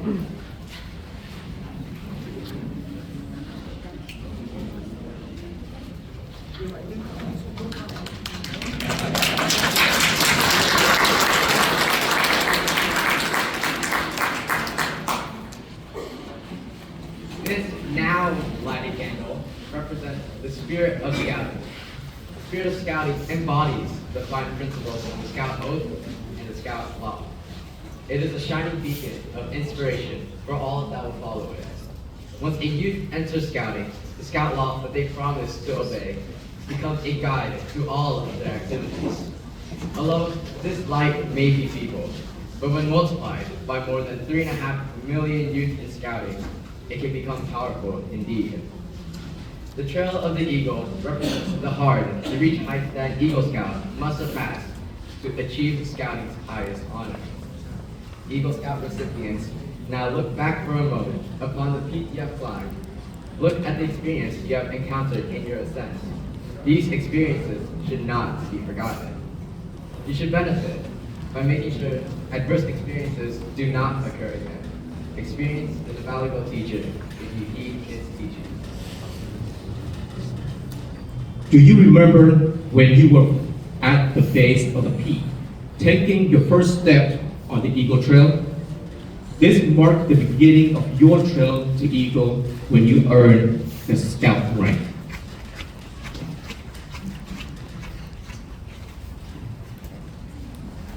This now lighted candle represents the spirit of scouting. The spirit of scouting embodies the fine principles of the Scout Oath and the Scout Law. It is a shining beacon of inspiration for all that will follow it. Once a youth enters scouting, the Scout Law that they promise to obey becomes a guide to all of their activities. Alone, this light may be feeble, but when multiplied by more than 3.5 million youth in scouting, it can become powerful indeed. The Trail of the Eagle represents the hard to reach heights that an Eagle Scout must surpass to achieve scouting's highest honor. Eagle Scout recipients, now look back for a moment upon the peak you have climbed. Look at the experience you have encountered in your ascent. These experiences should not be forgotten. You should benefit by making sure adverse experiences do not occur again. Experience is a valuable teacher if you heed its teaching. Do you remember when you were at the base of the peak, taking your first step on the Eagle Trail? This marked the beginning of your trail to Eagle when you earned the Scout rank.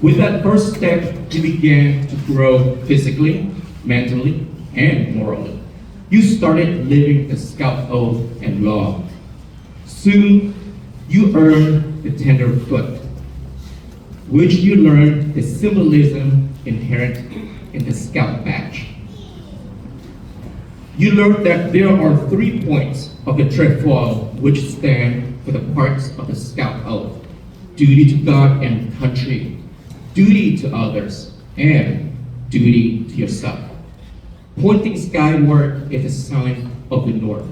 With that first step, you began to grow physically, mentally, and morally. You started living the Scout Oath and Law. Soon, you earned the tenderfoot, which you learned the symbolism inherent in the Scout badge. You learned that there are 3 points of the trefoil which stand for the parts of the Scout Oath: duty to God and country, duty to others, and duty to yourself. Pointing skyward is a sign of the north.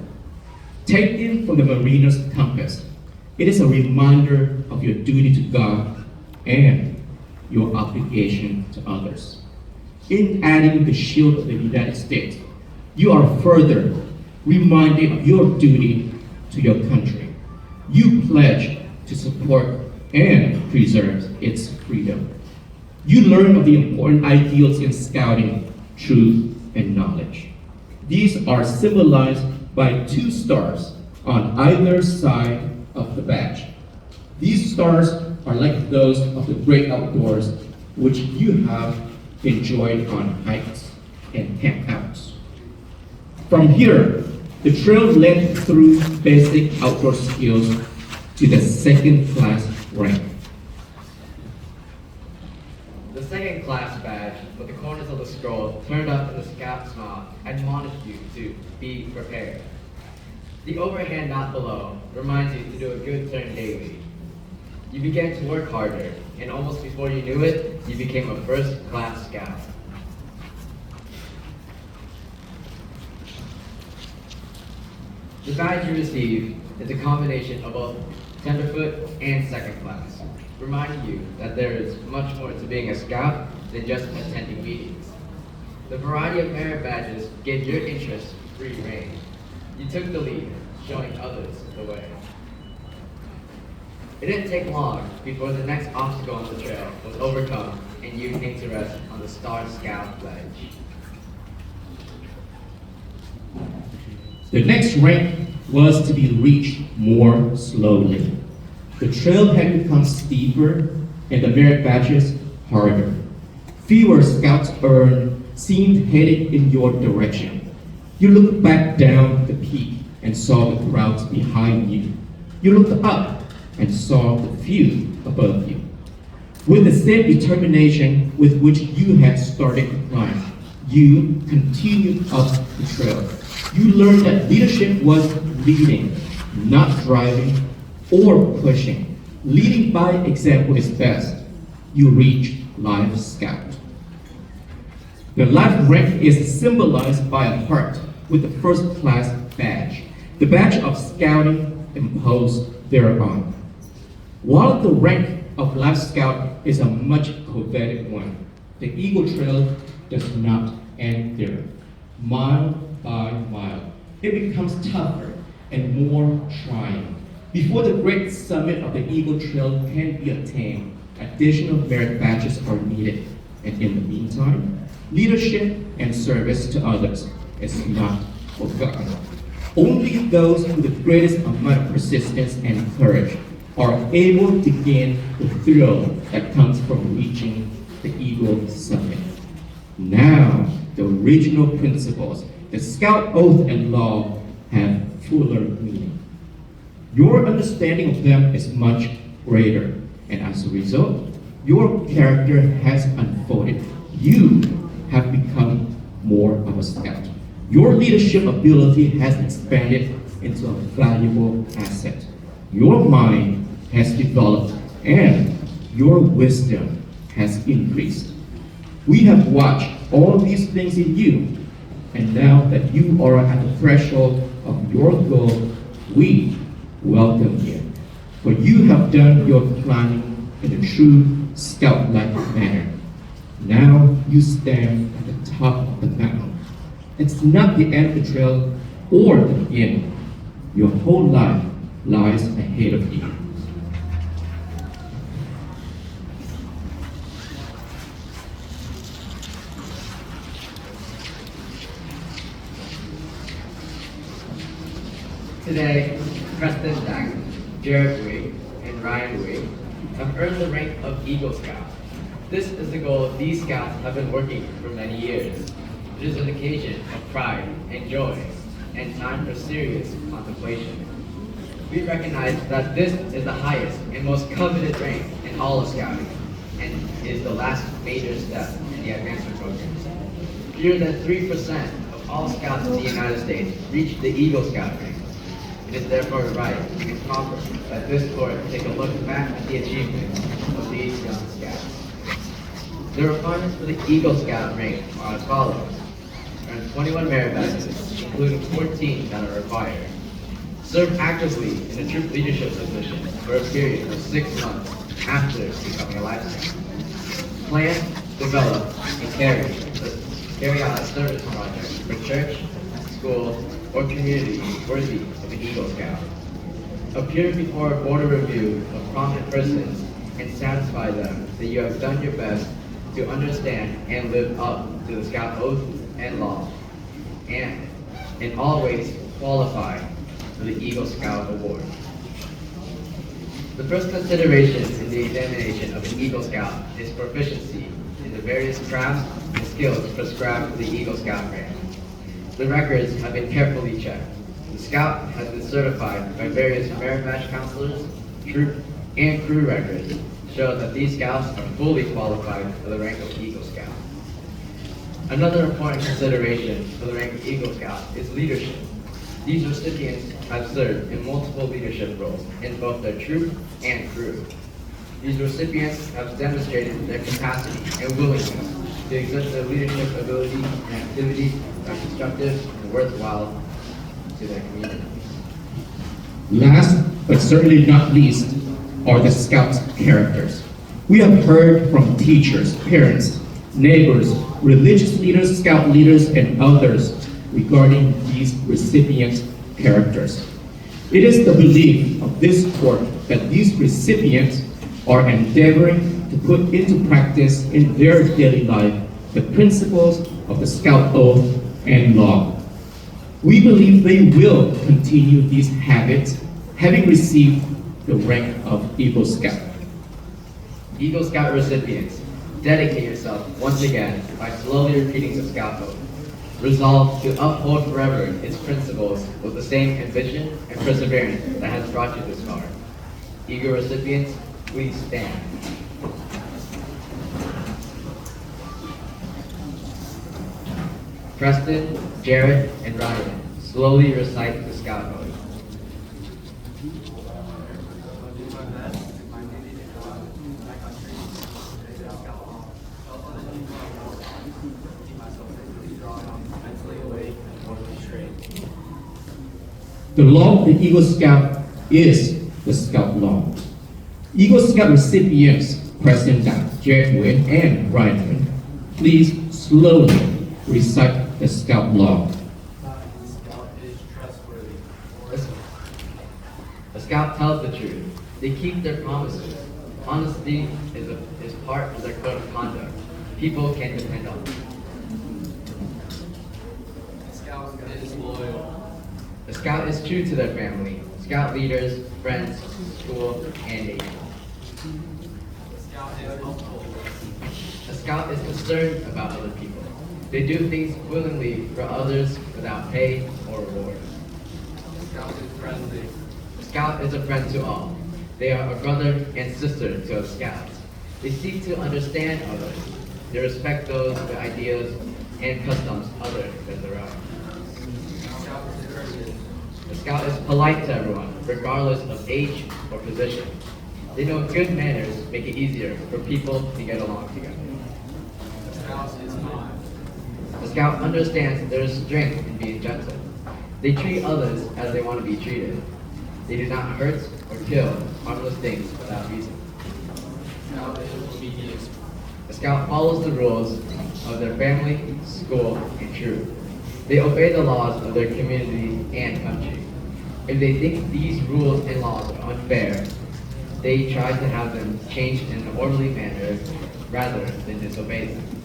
Taken from the mariner's compass, it is a reminder of your duty to God and your obligation to others. In adding the shield of the United States, you are further reminded of your duty to your country. You pledge to support and preserve its freedom. You learn of the important ideals in scouting, truth, and knowledge. These are symbolized by 2 stars on either side of the badge. These stars are like those of the great outdoors, which you have enjoyed on hikes and campouts. From here, the trail led through basic outdoor skills to the second-class rank. The second-class badge with the corners of the scroll turned up in the Scout smile admonished you to be prepared. The overhand knot below reminds you to do a good turn daily. You began to work harder, and almost before you knew it, you became a first-class Scout. The badge you receive is a combination of both tenderfoot and second class, reminding you that there is much more to being a Scout than just attending meetings. The variety of merit badges gave your interests free rein. You took the lead, showing others the way. It didn't take long before the next obstacle on the trail was overcome and you came to rest on the Star Scout ledge. The next rank was to be reached more slowly. The trail had become steeper and the merit badges harder. Fewer Scouts earned seemed headed in your direction. You looked back down the peak and saw the crowds behind you. You looked up and saw the few above you. With the same determination with which you had started to climb, you continued up the trail. You learned that leadership was leading, not driving or pushing. Leading by example is best. You reach Life Scout. The life rank is symbolized by a heart with the first class badge, the badge of scouting imposed thereon. While the rank of Life Scout is a much coveted one, the Eagle Trail does not and clearer. Mile by mile, it becomes tougher and more trying. Before the great summit of the Eagle Trail can be attained, additional merit badges are needed. And in the meantime, leadership and service to others is not forgotten. Only those with the greatest amount of persistence and courage are able to gain the thrill that comes from reaching the Eagle Summit. Now, the original principles, the Scout Oath and Law, have fuller meaning. Your understanding of them is much greater, and as a result, your character has unfolded. You have become more of a scout. Your leadership ability has expanded into a valuable asset. Your mind has developed, and your wisdom has increased. We have watched all these things in you, and now that you are at the threshold of your goal, we welcome you. For you have done your planning in a true scout-like manner. Now you stand at the top of the mountain. It's not the end of the trail or the beginning. Your whole life lies ahead of you. Today, Preston, Đặng, Jarett, and Ryan have earned the rank of Eagle Scout. This is the goal these scouts have been working for many years. It is an occasion of pride and joy, and time for serious contemplation. We recognize that this is the highest and most coveted rank in all of Scouting, and is the last major step in the advancement program. Fewer than 3% of all scouts in the United States reach the Eagle Scout rank. It is therefore right and proper that this court take a look back at the achievements of these young scouts. The requirements for the Eagle Scout rank are as follows. Earn 21 merit badges, including 14 that are required. Serve actively in a troop leadership position for a period of 6 months after becoming a Life Scout. Plan, develop, and carry out a service project for church, school, or community worthy of an Eagle Scout. Appear before a board of review of prominent persons and satisfy them that you have done your best to understand and live up to the Scout Oath and Law, and in all ways qualify for the Eagle Scout Award. The first consideration in the examination of an Eagle Scout is proficiency in the various crafts and skills prescribed for the Eagle Scout rank. The records have been carefully checked. The Scout has been certified by various merit badge counselors, troop, and crew records show that these Scouts are fully qualified for the rank of Eagle Scout. Another important consideration for the rank of Eagle Scout is leadership. These recipients have served in multiple leadership roles in both their troop and crew. These recipients have demonstrated their capacity and willingness to exert their leadership ability and activities that are constructive and worthwhile to their community. Last, but certainly not least, are the Scouts' characters. We have heard from teachers, parents, neighbors, religious leaders, Scout leaders, and others regarding these recipient characters. It is the belief of this court that these recipients are endeavoring to put into practice in their daily life the principles of the Scout Oath and Law. We believe they will continue these habits, having received the rank of Eagle Scout. Eagle Scout recipients, dedicate yourself once again by slowly repeating the Scout Oath. Resolve to uphold forever its principles with the same ambition and perseverance that has brought you this far. Eagle recipients, please stand. Preston, Jarett, and Ryan slowly recite the Scout Oath. The law of the Eagle Scout is the Scout Law. Eagle Scout recipients, Preston, Đặng, Jarett, and Ryan, please slowly Recite the Scout law. Scout is trustworthy. A scout tells the truth. They keep their promises. Honesty is part of their code of conduct. People can depend on them. Scout is loyal. A scout is true to their family, scout leaders, friends, school, and neighbors. Scout is helpful. A scout is concerned about other people. They do things willingly for others without pay or reward. Scout is friendly. A scout is a friend to all. They are a brother and sister to a scout. They seek to understand others. They respect those with ideas and customs other than their own. Scout is courteous. A scout is polite to everyone, regardless of age or position. They know good manners make it easier for people to get along together. Scout is kind. A scout understands there is strength in being gentle. They treat others as they want to be treated. They do not hurt or kill harmless things without reason. Scout is obedient. A scout follows the rules of their family, school, and troop. They obey the laws of their community and country. If they think these rules and laws are unfair, they try to have them changed in an orderly manner rather than disobey them.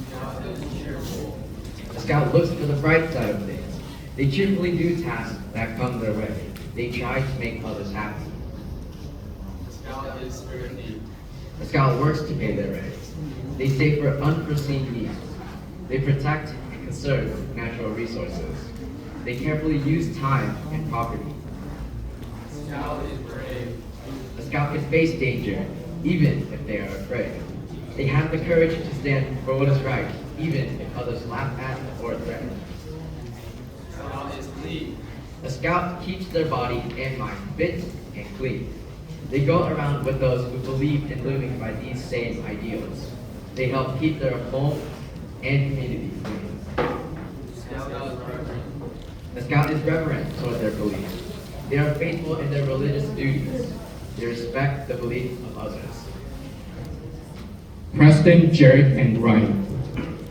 Scout is cheerful. A scout looks for the bright side of things. They cheerfully do tasks that come their way. They try to make others happy. Scout is thrifty. A scout works to pay their rates. They save for unforeseen needs. They protect and conserve natural resources. They carefully use time and property. Scout is brave. A scout can face danger, even if they are afraid. They have the courage to stand for what is right, even if others laugh at or threaten. Scout is clean. A scout keeps their body and mind fit and clean. They go around with those who believe in living by these same ideals. They help keep their home and community clean. Scout is reverent. A scout is reverent toward their beliefs. They are faithful in their religious duties. They respect the belief of others. Preston, Jarett, and Ryan,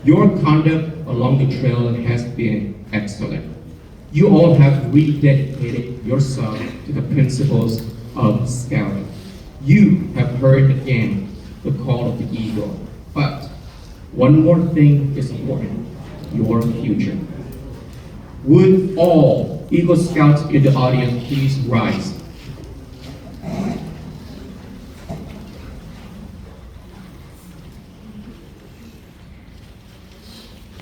your conduct along the trail has been excellent. You all have rededicated yourself to the principles of scouting. You have heard again the call of the eagle. But one more thing is important, your future. Would all Eagle Scouts in the audience please rise?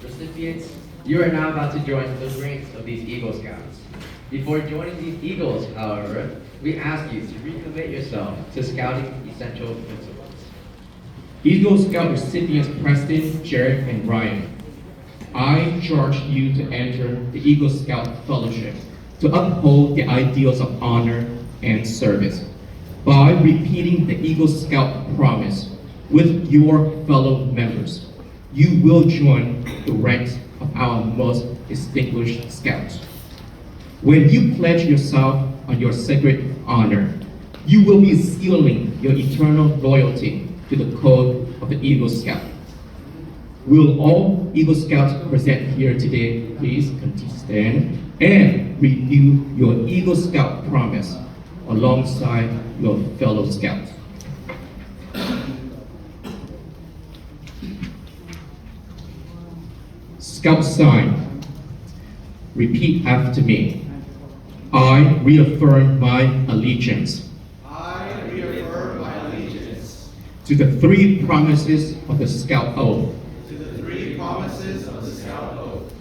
Recipients, you are now about to join the ranks of these Eagle Scouts. Before joining these Eagles, however, we ask you to recommit yourself to scouting essential principles. Eagle Scout recipients Preston, Jarett, and Ryan, I charge you to enter the Eagle Scout Fellowship to uphold the ideals of honor and service by repeating the Eagle Scout promise with your fellow members. You will join the ranks of our most distinguished scouts. When you pledge yourself on your sacred honor, you will be sealing your eternal loyalty to the code of the Eagle Scout. Will all Eagle Scouts present here today please continue to stand and renew your Eagle Scout promise alongside your fellow scouts. Scout sign. Repeat after me. I reaffirm my allegiance I reaffirm my allegiance to the three promises of the Scout Oath. to the three promises of the Scout Oath.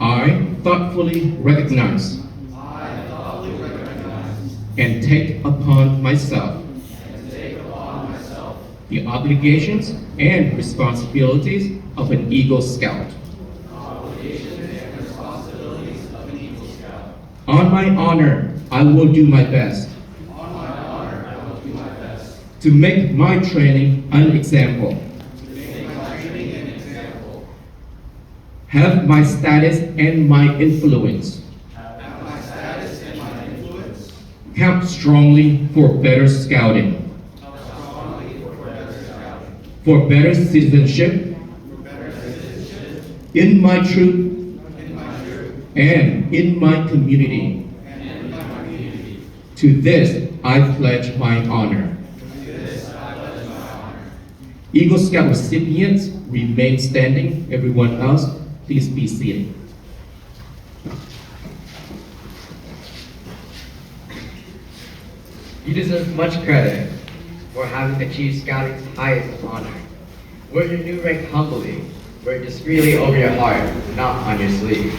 I thoughtfully recognize I thoughtfully recognize and take upon myself and take upon myself the obligations and responsibilities of an Eagle Scout. the obligations and responsibilities of an Eagle Scout. On my honor, I will do my best On my honor, I will do my best to make my training an example, to make my training an example, have my status and my influence have my status and my influence count strongly for better scouting, strongly for better scouting, for better citizenship, for better citizenship, in my troop and in my community. To this I pledge my honor. Eagle Scout recipients remain standing. Everyone else, please be seated. You deserve much credit for having achieved Scouting's highest honor. Wear your new rank humbly. Wear it discreetly over your heart, not on your sleeve.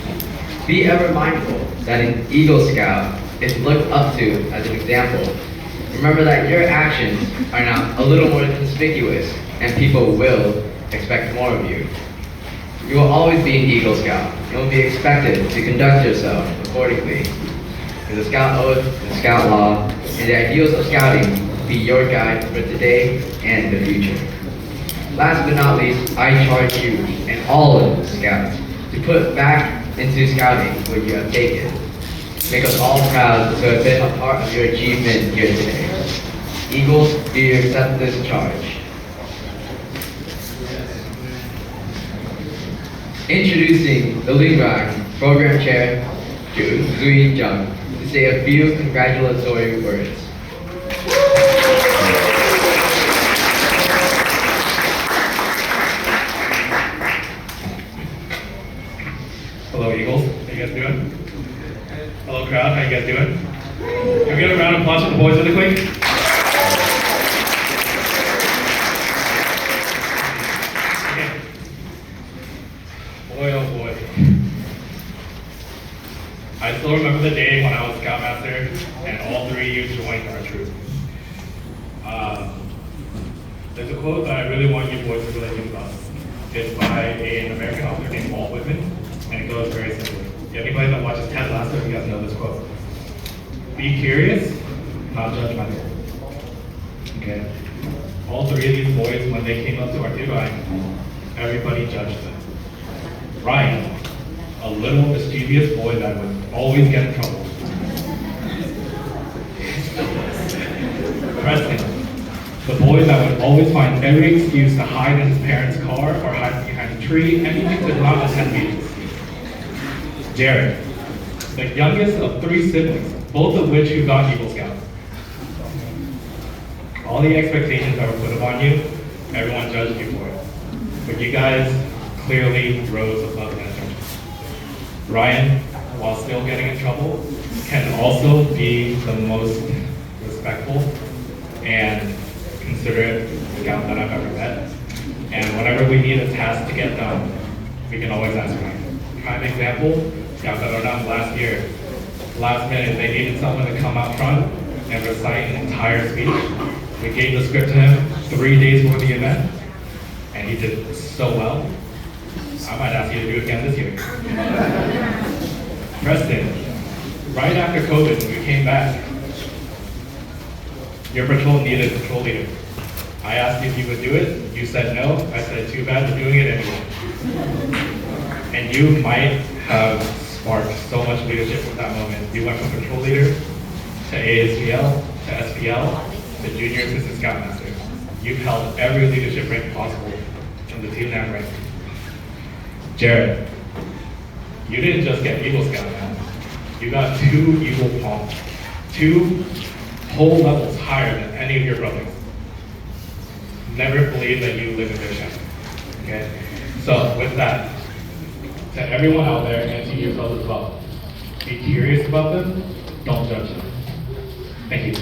Be ever mindful that an Eagle Scout is looked up to as an example. Remember that your actions are now a little more conspicuous, and people will expect more of you. You will always be an Eagle Scout, and will be expected to conduct yourself accordingly. May the Scout Oath, the Scout Law, and the ideals of Scouting be your guide for today and the future. Last but not least, I charge you and all of the Scouts to put back into Scouting what you have taken. Make us all proud to have been a part of your achievement here today. Eagles, do you accept this charge? Introducing the Lingrang Program Chair, Ju Zui Jung, to say a few congratulatory words. Hello Eagles, how you guys doing? Hello crowd, how you guys doing? Can we get a round of applause for the boys really quick? Okay. Boy oh boy. I still remember the day when I was Scoutmaster and all three of you joined our troop. There's a quote that I really want you boys to really think about. It's by an American author named Walt Whitman, and it goes very simply. Anybody that watches Ted Lasso, you guys know this quote. Be curious, not judgmental. Okay? All three of these boys, when they came up to our duty line, everybody judged them. Ryan, a little mischievous boy that would always get in trouble. Preston, the boy that would always find every excuse to hide in his parents' car or hide behind a tree, anything to not attend meetings. Jarett, the youngest of three siblings, both of which who got Eagle Scout. All the expectations that were put upon you, everyone judged you for it. But you guys clearly rose above that judgment. Ryan, while still getting in trouble, can also be the most respectful and considerate scout that I've ever met. And whenever we need a task to get done, we can always ask Ryan. Prime example, scouts that are done last year. Last minute, they needed someone to come out front and recite an entire speech. We gave the script to him 3 days before the event, and he did so well. I might ask you to do it again this year. Preston, right after COVID, when we came back, your patrol needed a patrol leader. I asked you if you would do it. You said no. I said, too bad, we're doing it anyway. And you might have sparked so much leadership from that moment. You went from patrol leader to ASVL to SPL to junior assistant scoutmaster. You've held every leadership rank possible in the 2NAM rank. Jarett, you didn't just get Eagle Scout, man. You got 2 Eagle Palms, 2 whole levels higher than any of your brothers. Never believe that you live in their shadow. Okay? So with that, to everyone out there and to yourselves as well, be curious about them, don't judge them. Thank you.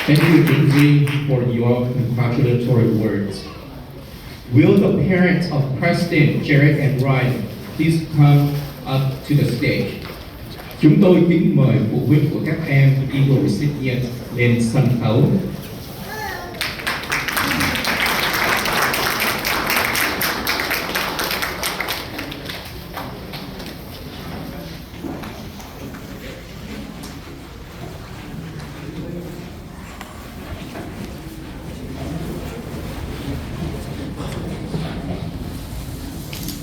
Thank you, Lindsay, for your congratulatory words. Will the parents of Preston, Jarett, and Ryan please come up to the stage? Chúng tôi kính mời phụ huynh của các em Eagle Recipients lên sân khấu.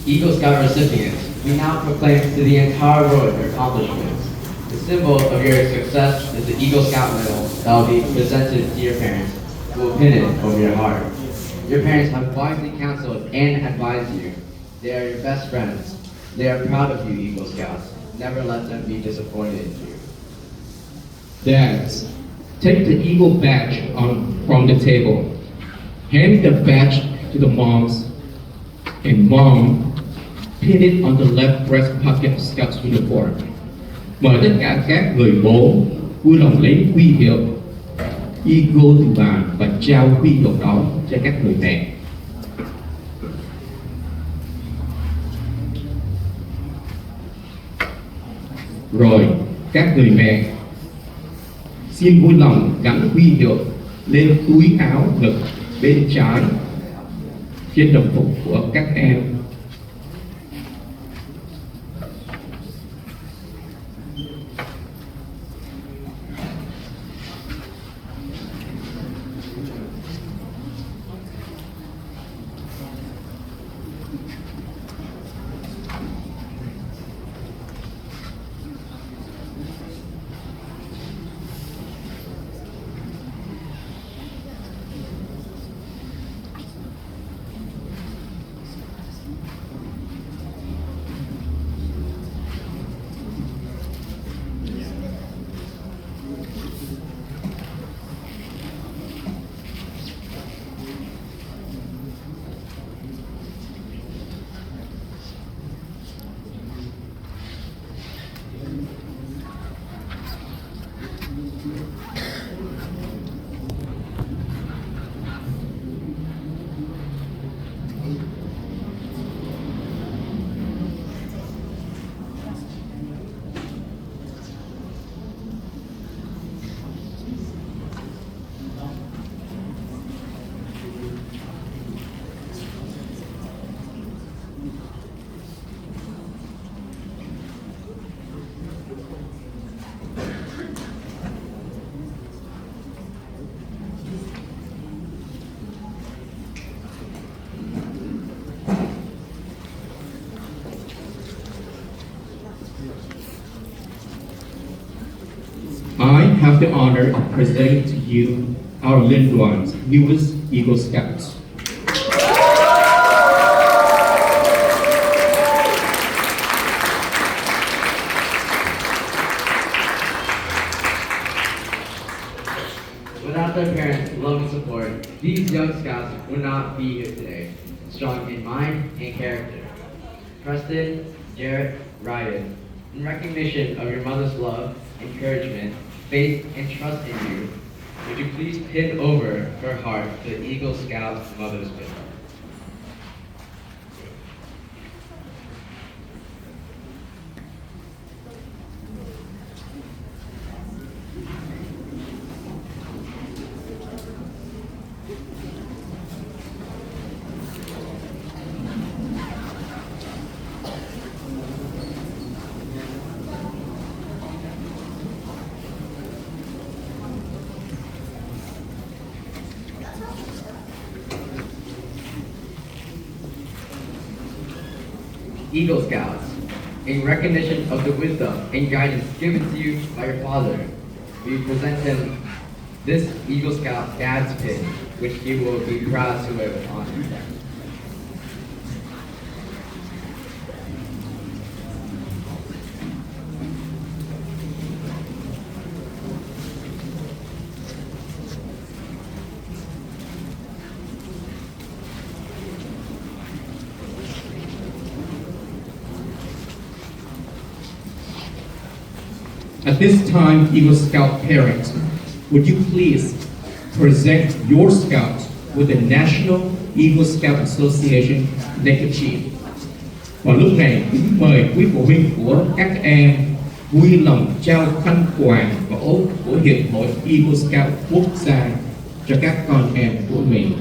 Eagle Scout recipients, we now proclaim to the entire world your accomplishments. The symbol of your success is the Eagle Scout medal that will be presented to your parents. will pin it over your heart. Your parents have wisely counseled and advised you. They are your best friends. They are proud of you, Eagle Scouts. Never let them be disappointed in you. Dads, take the Eagle badge from the table. Hand the badge to the moms. And mom, pin it on the left breast pocket of Scout's uniform. Mời tất cả các người bố vui lòng lấy huy hiệu Eagle từ bàn và trao huy hiệu đó cho các người mẹ. Rồi, các người mẹ xin vui lòng gắn huy hiệu lên túi áo ngực bên trái trên đồng phục của các em. I have the honor of presenting to you our little ones, newest Eagle Scouts. Without their parents' love and support, these young scouts would not be here today, strong in mind and character. Preston, Jarett, Ryan, in recognition of your mother's love, encouragement, faith, and trust in you, would you please pin over her heart the Eagle Scout Mother's Wing? Eagle Scouts, in recognition of the wisdom and guidance given to you by your father, we present him this Eagle Scout Dad's pin, which he will be proud to wear with honor. At this time, Eagle Scout parents, would you please present your scout with the National Eagle Scout Association neckerchief. Và lúc này kính mời quý phụ huynh của các em vui lòng trao khăn quàng và ốp của Hiệp hội Eagle Scout quốc gia cho các con em của mình.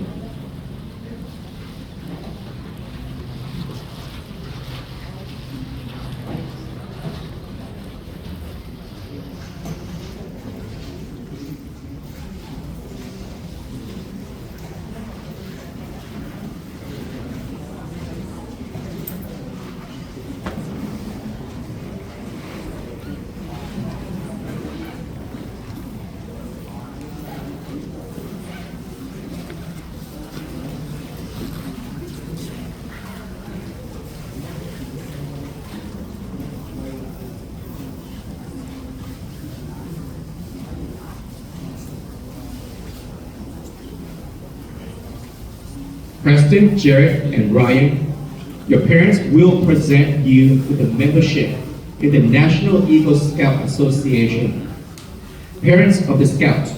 Preston, Jarett, and Ryan, your parents will present you with a membership in the National Eagle Scout Association. Parents of the Scouts,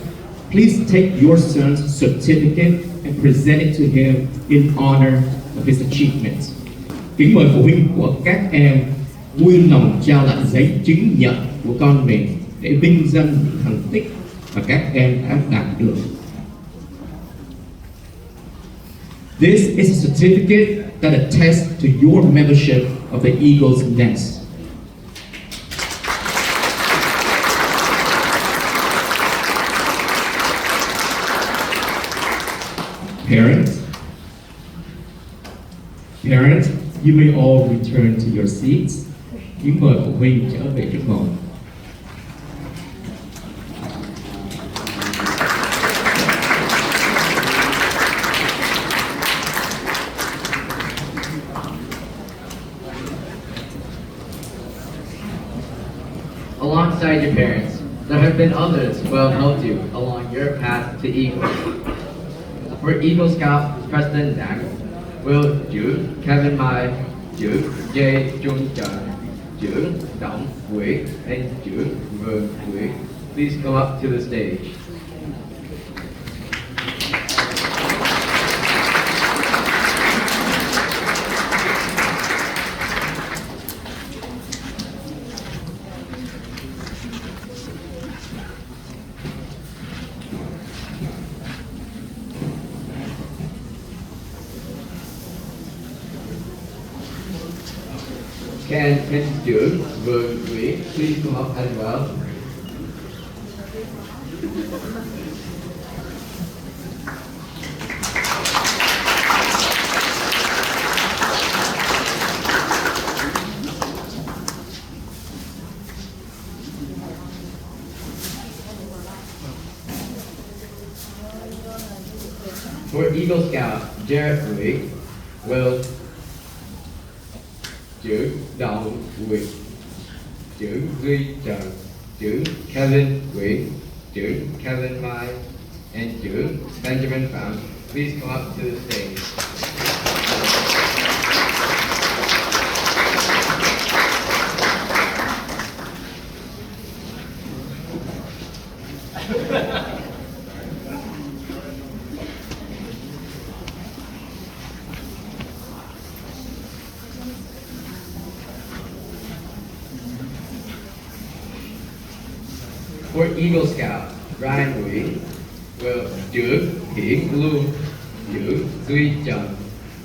please take your son's certificate and present it to him in honor of his achievements. Kính mời phụ huynh của các em vui lòng trao lại giấy chứng nhận của con mình để vinh danh những thành tích mà các em đã đạt được. This is a certificate that attests to your membership of the Eagle's Nest. Parents, you may all return to your seats. Kính mời phụ huynh trở về trước ngồi. Alongside your parents, there have been others who have helped you along your path to Eagle. For Eagle Scout Preston Đặng, Will Chữ, Kevin Mai, Chữ J Trung Trần, Chữ Đặng Nguyễn, and Chữ Vương Nguyễn, please come up to the stage. Can Chữ Vương Nguyễn please come up as well? For Eagle Scout Jarett Nguyễn, Will Chữ Đặng Nguyễn, Chữ Duy Trần, Chữ Kevin Nguyễn, Chữ Kevin Mai, and Chữ Benjamin Pham, please come up to the stage. For Eagle Scout Ryan Nguyễn, Will Chữ Hiển Lưu, Chữ Duy Trần,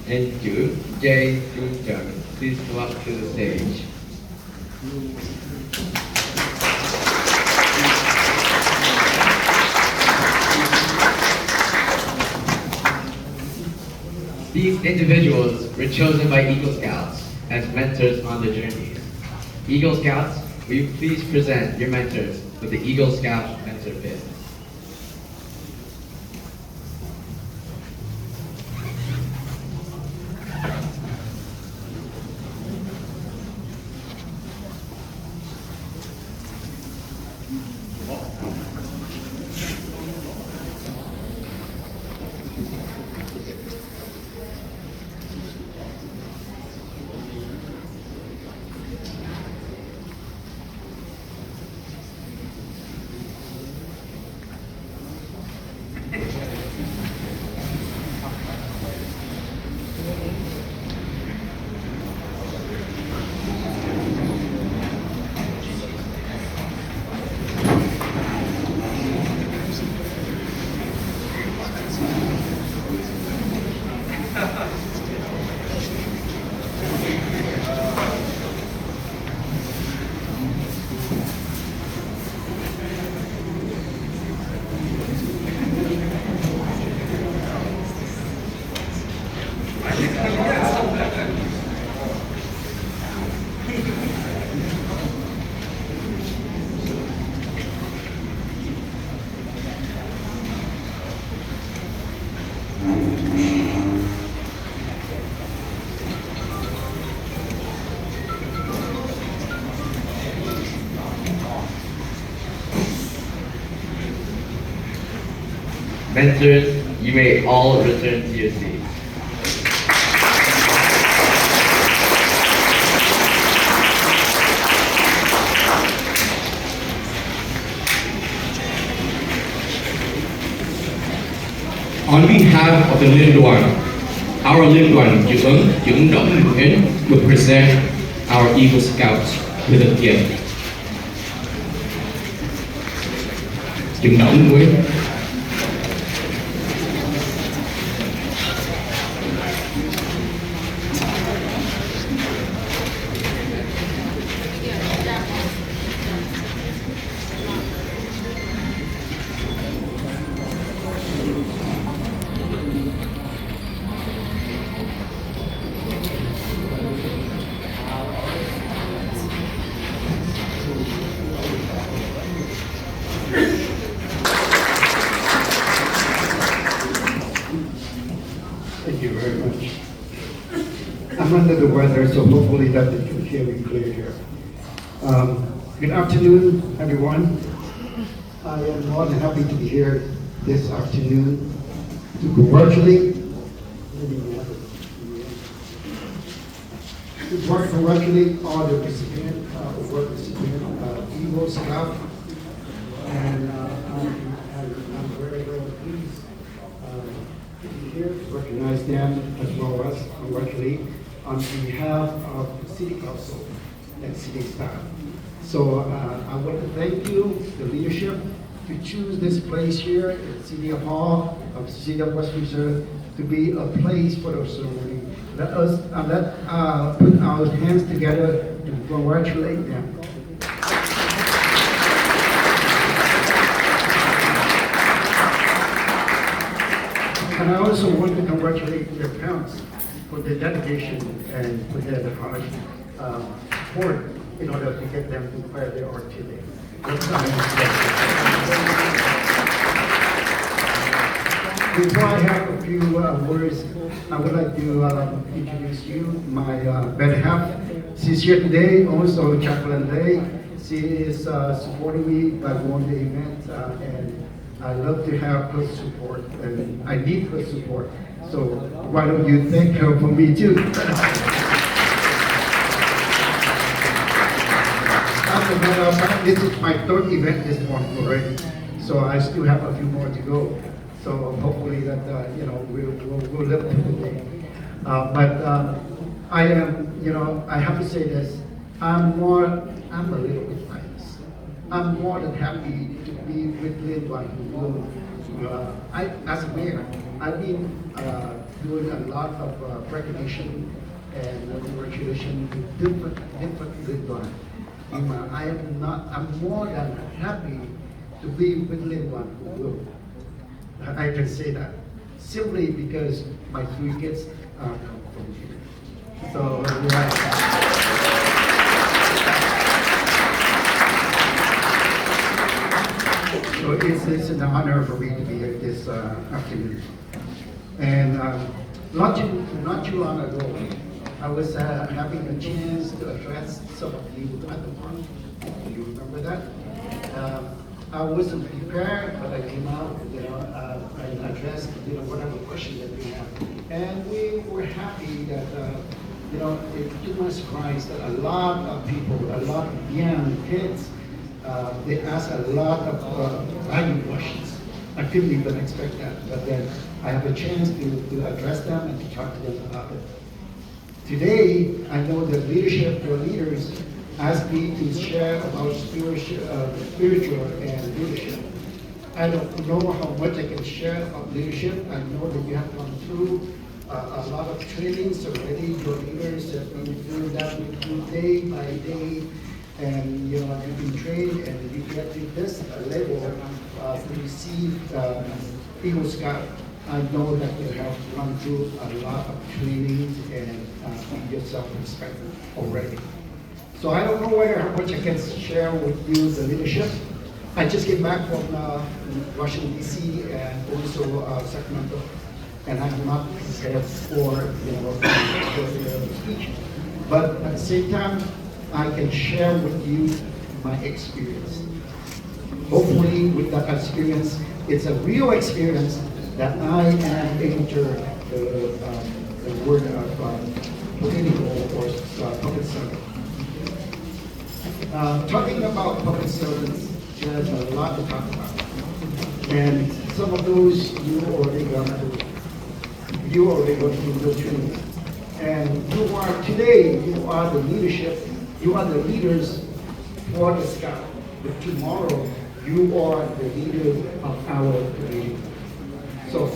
and Chữ J Trung Trần, please come up to the stage. These individuals were chosen by Eagle Scouts as mentors on the journey. Eagle Scouts, will you please present your mentors with the Eagle Scout mentor pin? Mentors, you may all return to your seats. On behalf of the Liên đoàn, our Liên đoàn Dưỡng Động Nguyễn will present our Eagle Scouts with a gift. Dưỡng Động Nguyễn. Thank you very much. I'm under the weather, so hopefully that you can hear me clear here. Good afternoon, everyone. I am more than happy to be here this afternoon to congratulate all the recipients, award recipient, Eagle Scout, and I'm very, very pleased to be here to recognize them as well as congratulate on behalf of the City Council and City staff. So I want to thank you, the leadership, to choose this place here at City Hall of the City of West Reserve to be a place for the ceremony. Let us put our hands together to congratulate them. And I also want to congratulate their parents for their dedication and for their hard work in order to get them to where they are today. Before I have a few words, I would like to introduce you, my better half. She's here today, also Chaplain Day. She is supporting me by going to the event, and I love to have her support, and I need her support. So why don't you thank her for me too? As a matter of fact, this is my third event this month already, so I still have a few more to go. So hopefully that we'll live through the day. I am, I have to say this. I'm a little bit biased. I'm more than happy to be with Lin. As a mayor, I've been doing a lot of recognition and congratulation with different Lin. I'm more than happy to be with Lin. I can say that simply because my three kids come from here. So So it's an honor for me to be here this afternoon. And not too long ago, I was having a chance to address some of you at the park. Do you remember that? I wasn't prepared, but I came out, I addressed, whatever question that we have. And we were happy that, it took my surprise that a lot of people, a lot of young kids, they asked a lot of value questions. I couldn't even expect that, but then I have a chance to address them and to talk to them about it. Today, I know that your leaders, asked me to share about spiritual and leadership. I don't know how much I can share about leadership. I know that you have gone through a lot of trainings already. Your leaders have been through that with you day by day, and you've been trained, and you get to this level to receive Eagle Scout. I know that you have gone through a lot of trainings and yourself respect already. So I don't know how much I can share with you, the leadership. I just came back from Washington, D.C. and also Sacramento, and I'm not prepared for the speech. But at the same time, I can share with you my experience. Hopefully, with that experience, it's a real experience that I am enter the word of political or public servant. Talking about public servants, there's a lot to talk about. And some of those you already gone through those training. And today, you are the leadership, you are the leaders for the Scout. But tomorrow, you are the leader of our community. So,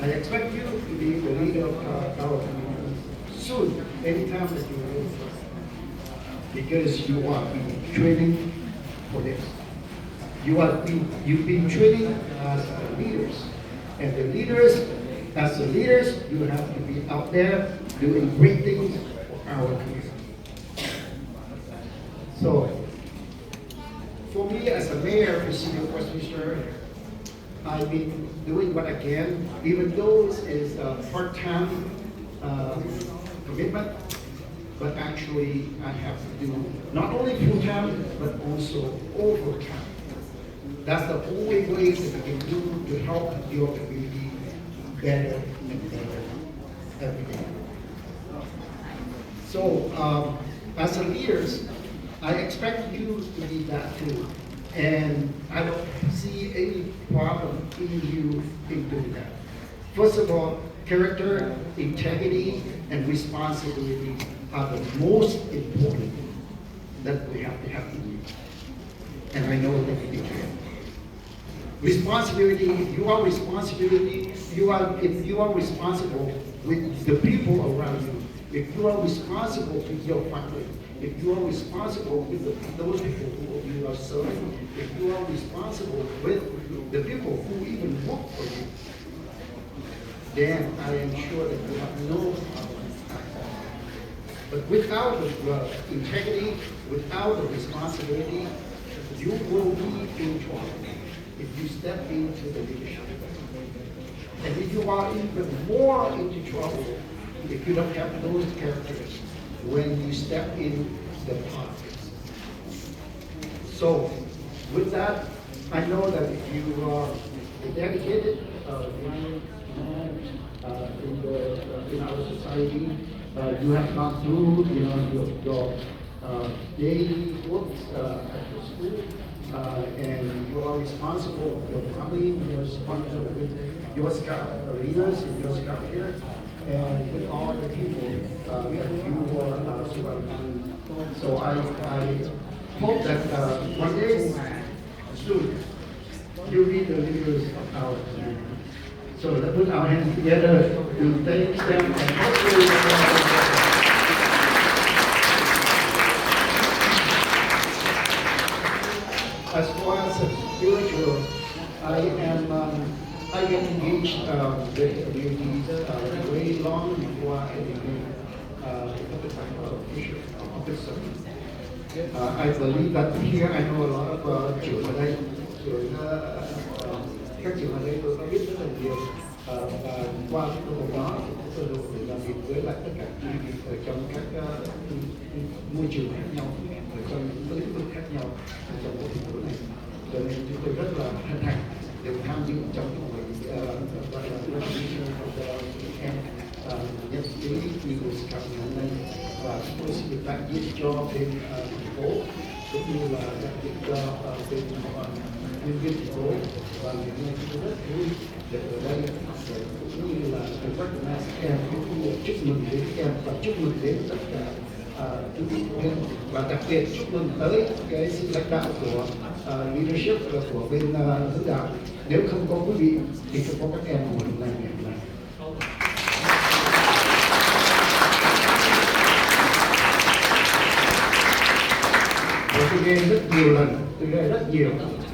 I expect you to be the leader of our community soon, anytime that you're ready. Because you are being training for this. You've been training as leaders. And the leaders, as the leaders, you have to be out there doing great things for our community. So, for me as a mayor for City of Westminster, I've been doing what I can, even though it's a part-time commitment, but actually I have to do not only full-time, but also overtime. That's the only way that we can do to help your community better and better every day. So, as a leaders, I expect you to be that too. And I don't see any problem in you in doing that. First of all, character, integrity, and responsibility are the most important that we have to have in you. And I know that you can. Responsibility, if you are responsible with the people around you, if you are responsible with your family, if you are responsible with those people who you are serving, if you are responsible with the people who even work for you, then I am sure that you have no problem. But without the integrity, without the responsibility, you will be in trouble if you step into the leadership. And if you are even more into trouble if you don't have those characters when you step in the politics. So, with that, I know that if you are dedicated in our society, you have gone through, your daily works at the school, and you are responsible for your family, you are responsible with your Scout arenas and your Scout here, and with all the people that you are surrounding. So I hope that one day, soon, you'll be the leaders of our community. So let's put our hands together to thank them and hopefully as far as spiritual, I get engaged with the community way long before I became officer. I believe that here I know a lot of trưởng ở đây, rồi các trưởng ở đây tôi có biết rất là nhiều, và qua cái công việc đó tôi được làm việc với lại tất cả quý vị ở trong các môi trường khác nhau, ở trong những lĩnh vực khác nhau trong cái thành phố này, cho nên chúng tôi rất là hân hạnh được tham dự trong cái buổi gọi là recognition of the nhân kỷ Eagle Scout ngày hôm nay, và chúng tôi xin được đại diện cho bên thành phố cũng như là đại diện cho bên nhân viên thành phố, và ngày hôm nay chúng tôi rất vui được ở đây để cũng như là được recognize các em, cũng như chúc mừng đến các em và chúc mừng đến tất cả quý vị phụ huynh, và đặc biệt chúc mừng tới cái sự lãnh đạo của leadership của bên hướng đạo. Nếu không có quý vị thì không có các em buổi này ngày hôm nay. Và tôi nghe rất nhiều lần, tôi nghe rất nhiều,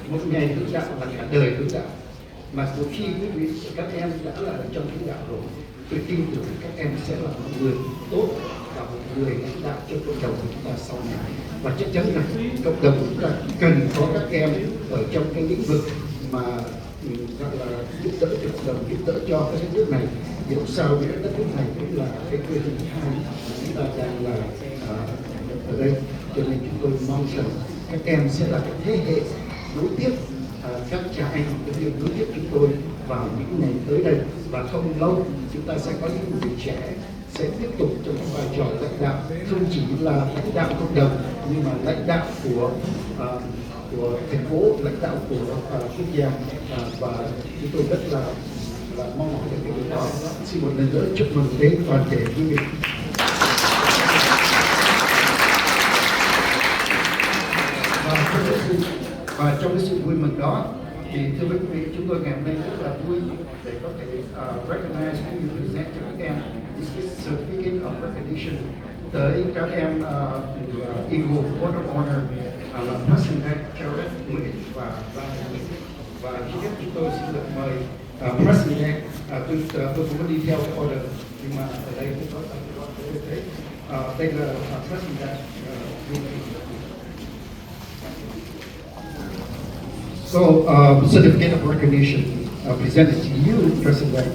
một ngày hướng đạo là cả đời hướng đạo. Mà một khi quý vị, các em đã là ở trong hướng đạo rồi, tôi tin tưởng các em sẽ là một người tốt và một người lãnh đạo cho cộng đồng của chúng ta sau này. Và chắc chắn là cộng đồng của chúng ta cần có các em ở trong cái lĩnh vực mà gọi là giúp đỡ cho cộng đồng, giúp đỡ cho cái đất nước này. Dẫu sao cái đất nước này cũng là cái quê hương thứ hai chúng ta đang là ở đây, cho nên chúng tôi mong rằng các em sẽ là cái thế hệ nối tiếp các cha anh cũng như nối tiếp chúng tôi vào những ngày tới đây, và không lâu chúng ta sẽ có những người trẻ sẽ tiếp tục trong cái vai trò lãnh đạo, không chỉ là lãnh đạo cộng đồng nhưng mà lãnh đạo của của thành phố, lãnh đạo của quốc gia, và chúng tôi rất là mong mỏi cái điều đó. Xin một lần nữa chúc mừng đến toàn thể quý vị. Và trong cái sự vui mừng đó thì thưa quý vị, chúng tôi ngày hôm nay rất là vui để có thể recognize cũng như present cho các em cái certificate of recognition tới các em Eagle Order of Honor là President Jarett, Nguyễn và Đặng. Và trước hết chúng tôi xin được mời President, tôi cũng có đi theo cái order nhưng mà ở đây cũng có đây là President. So, certificate of recognition presented to you, President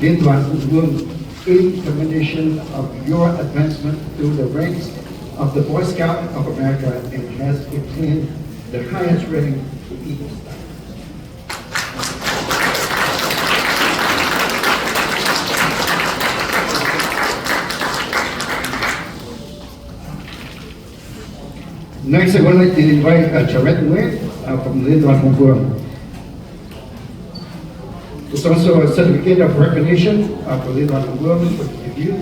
Liên đoàn Hùng Vương, in commendation of your advancement through the ranks of the Boy Scout of America and has obtained the highest rank, the Eagle Scout. Next, I would like to invite Jarett Nguyễn from Liên đoàn Hùng Vương. It's also a certificate of recognition for Liên đoàn Hùng Vương for you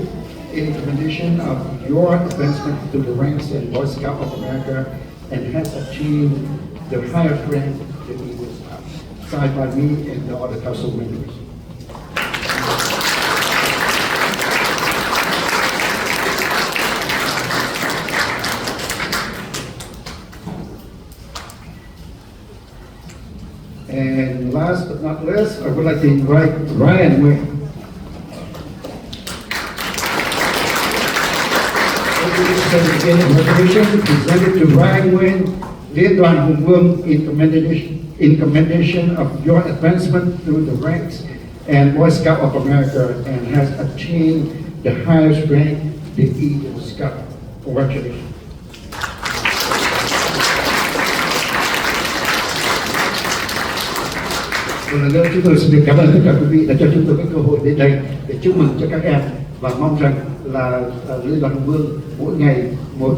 in commendation of your advancement through the ranks in Boy Scout of America and has achieved the highest rank that we was signed by me and the other council members. And last but not least, I would like to invite Ryan Nguyễn. Certificate of recognition presented to Ryan Nguyễn, Liên đoàn Hùng Vương in commendation of your advancement through the ranks and Boy Scout of America and has achieved the highest rank, the Eagle Scout. Congratulations. Một lần nữa chúng tôi xin được cảm ơn tất cả quý vị đã cho chúng tôi cái cơ hội đến đây để chúc mừng cho các em và mong rằng là Liên đoàn Hùng Vương mỗi ngày một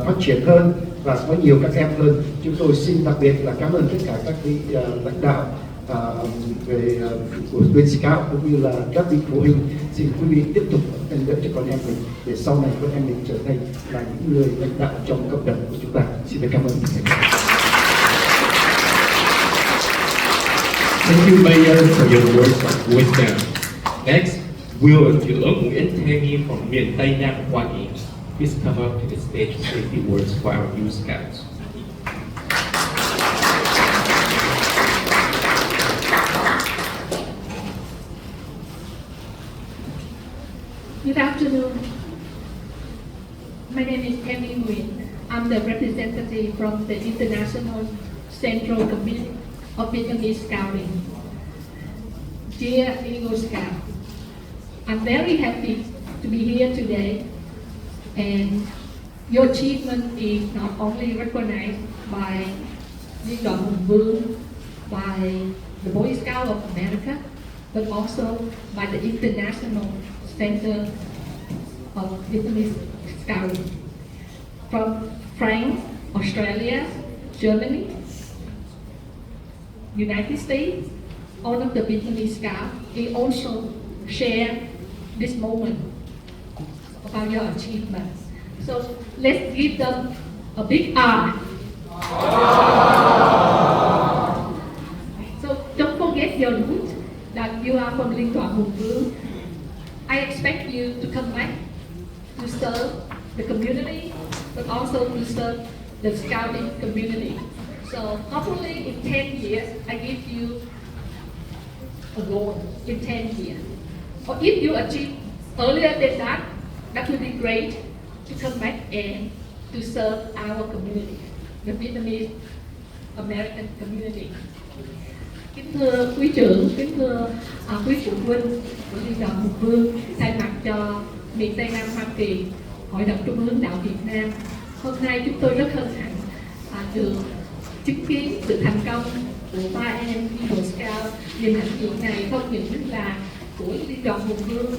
phát triển hơn và có nhiều các em hơn. Chúng tôi xin đặc biệt là cảm ơn tất cả các vị lãnh đạo về của bên Scout cũng như là các vị phụ huynh. Xin quý vị tiếp tục nâng đỡ cho con em mình để sau này con em mình trở thành là những người lãnh đạo trong cộng đồng của chúng ta. Xin được cảm ơn. Thank you, Mayor, for your words of wisdom. Next, will trưởng Nguyễn Thế Nghi from miền Tây Nam Hoa Kỳ please come up to the stage to say a few words for our youth scouts. Good afternoon. My name is Nguyễn. I'm the representative from the International Central Committee of Vietnamese Scouting. Dear Eagle Scout, I'm very happy to be here today, and your achievement is not only recognized by Liên đoàn Hùng Vương, by the Boy Scout of America, but also by the International Center of Vietnamese Scouting. From France, Australia, Germany, United States, all of the Vietnamese Scouts, they also share this moment about your achievements. So let's give them a big R. So don't forget your root, that you are from Liên đoàn Hùng Vương. I expect you to come back to serve the community, but also to serve the scouting community. So hopefully in 10 years, I give you a goal in 10 years. Or if you achieve earlier than that, that would be great to come back and to serve our community, the Vietnamese American community. Kính thưa quý trưởng, kính thưa quý phụ huynh của Liên đoàn Hùng Vương, thay mặt cho miền Tây Nam Hoa Kỳ, Hội đồng Trung ương Đạo Việt Nam, hôm nay chúng tôi rất hân hạnh được chứng kiến sự thành công của ba em Eagle Scout. Niềm hạnh phúc này không những là của Liên đoàn Hùng Vương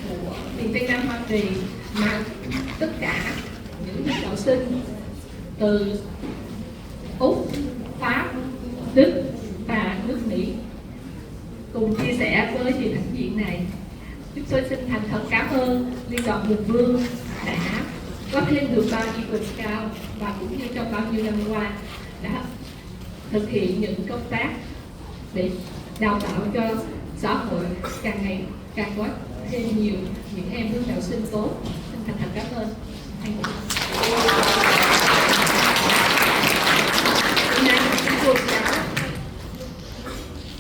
của miền Tây Nam Hoa Kỳ, mà tất cả những học sinh từ Úc, Pháp, Đức và nước Mỹ cùng chia sẻ với vị hạnh diện này. Chúng tôi xin thành thật cảm ơn Liên đoàn Hùng Vương đã có thêm được 3 Eagle Scout và cũng như trong bao nhiêu năm qua đã thực hiện những công tác để đào tạo cho xã hội càng ngày càng có thêm nhiều những em hướng đạo sinh tốt. Xin thành thật cảm ơn. Thank you.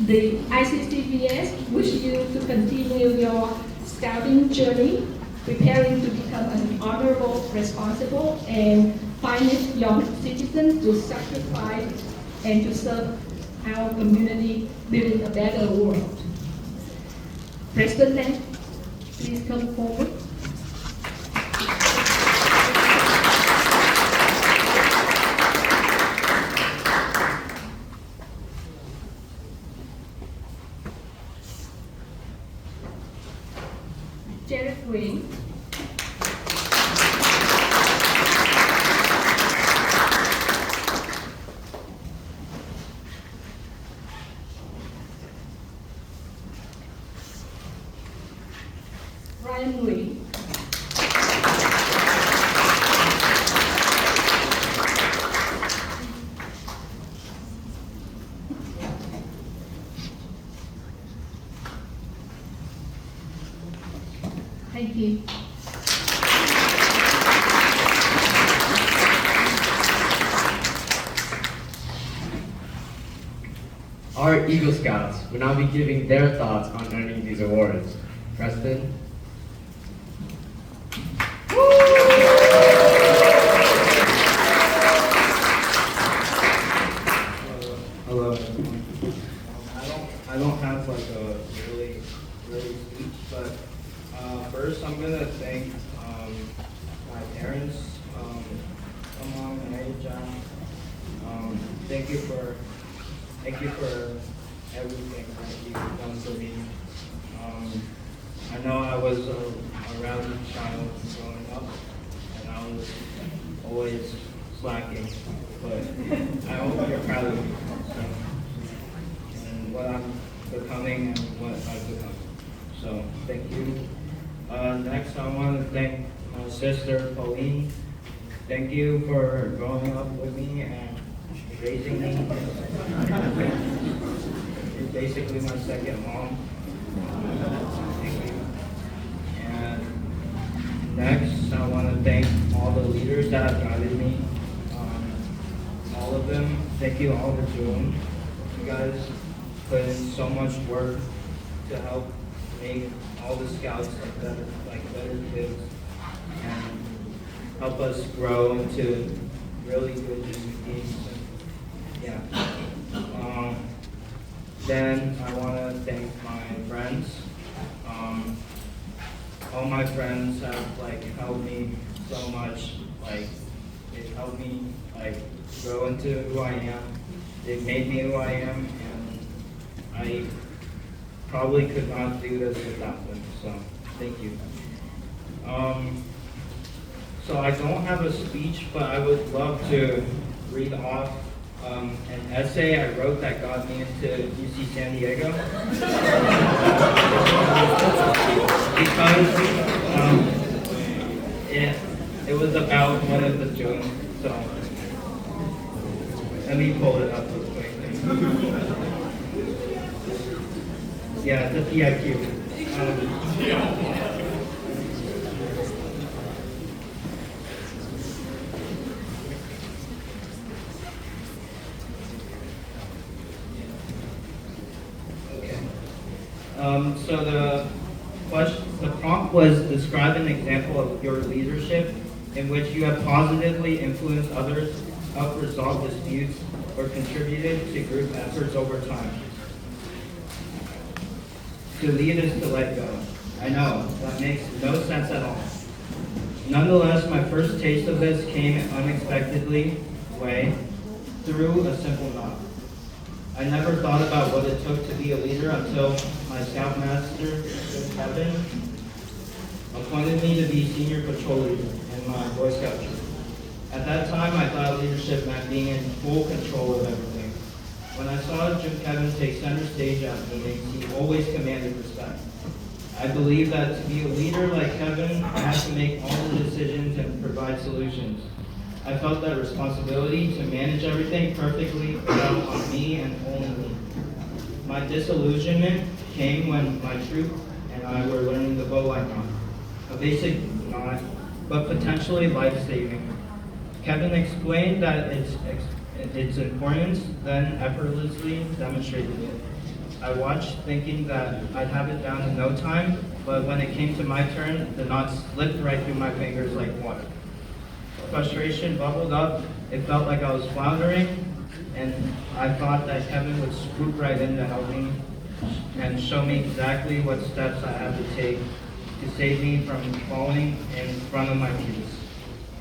The ICCVS wish you to continue your scouting journey, preparing to become an honorable, responsible, and finest young citizen to sacrifice and to serve our community, building a better world. Preston, please come forward. Jarett Nguyễn. Nguyễn. Thank you. Our Eagle Scouts will now be giving their thoughts on earning these awards. Preston? Hello, everyone. I don't have like a really speech, but first I'm gonna thank my parents, Mom and John. Thank you for everything that you've done for me. I know I was a rowdy child growing up, and I was always slacking, but I hope you're proud of me and what I'm becoming and what I've become. So thank you. Next, I want to thank my sister Pauline. Thank you for growing up with me and raising me. You're basically my second mom. Thank you. And next, I want to thank all the leaders that have guided me. All of them. Thank you all for doing. You guys put in so much work to help make all the scouts better kids and help us grow into really good teams. Yeah. Then I want to thank my friends. All my friends have helped me so much. They've helped me grow into who I am. They've made me who I am, and I probably could not do this without them. So thank you. So I don't have a speech, but I would love to read off an essay I wrote that got me into UC San Diego. Because it was about one of the Jones. So let me pull it up real quick. Yeah, it's a PIQ. So the prompt was describe an example of your leadership in which you have positively influenced others, helped resolve disputes, or contributed to group efforts over time. To lead is to let go. I know, that makes no sense at all. Nonetheless, my first taste of this came unexpectedly through a simple knock. I never thought about what it took to be a leader until my scoutmaster, Kevin, appointed me to be senior patrol leader in my Boy Scout troop. At that time, I thought leadership meant being in full control of everything. When I saw Jim Kevin take center stage at meetings, he always commanded respect. I believe that to be a leader like Kevin, I have to make all the decisions and provide solutions. I felt that responsibility to manage everything perfectly fell on me and only me. My disillusionment came when my troop and I were learning the bowline knot, a basic knot, but potentially life-saving. Kevin explained that its importance, then effortlessly demonstrated it. I watched thinking that I'd have it down in no time, but when it came to my turn, the knot slipped right through my fingers like water. Frustration bubbled up. It felt like I was floundering, and I thought that Kevin would swoop right in to help me and show me exactly what steps I have to take to save me from falling in front of my peers.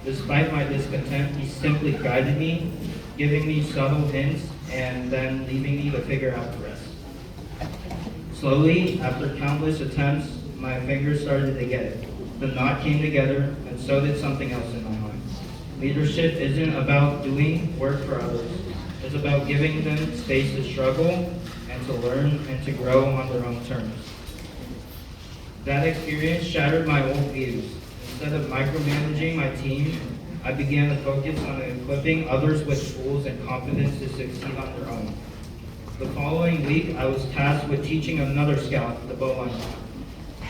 Despite my discontent, he simply guided me, giving me subtle hints and then leaving me to figure out the rest. Slowly, after countless attempts, my fingers started to get it. The knot came together, and so did something else in my mind. Leadership isn't about doing work for others. It's about giving them space to struggle and to learn and to grow on their own terms. That experience shattered my old views. Instead of micromanaging my team, I began to focus on equipping others with tools and confidence to succeed on their own. The following week, I was tasked with teaching another scout the bowline knot.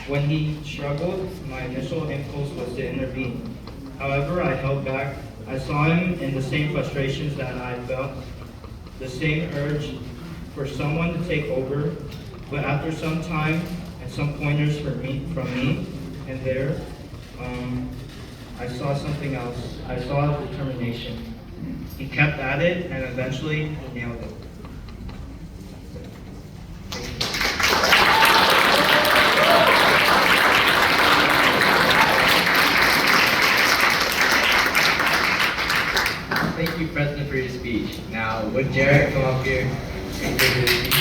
When he struggled, my initial impulse was to intervene. However, I held back. I saw him in the same frustrations that I felt, the same urge for someone to take over, but after some time and some pointers from me and there, I saw something else. I saw determination. He kept at it and eventually he nailed it. Thank you, President, for your speech. Now, would Jarett come up here and give his speech?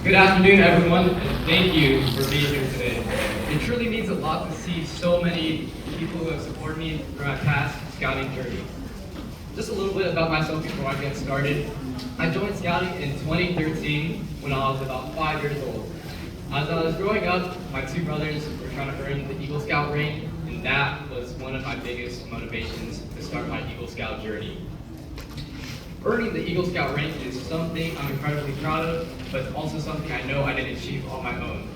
Good afternoon, everyone, and thank you for being here today. It truly means a lot to see so many people who have supported me through my past scouting journey. Just a little bit about myself before I get started. I joined scouting in 2013 when I was about 5 years old. As I was growing up, my two brothers were trying to earn the Eagle Scout rank, and that was one of my biggest motivations to start my Eagle Scout journey. Earning the Eagle Scout rank is something I'm incredibly proud of, but it's also something I know I didn't achieve on my own.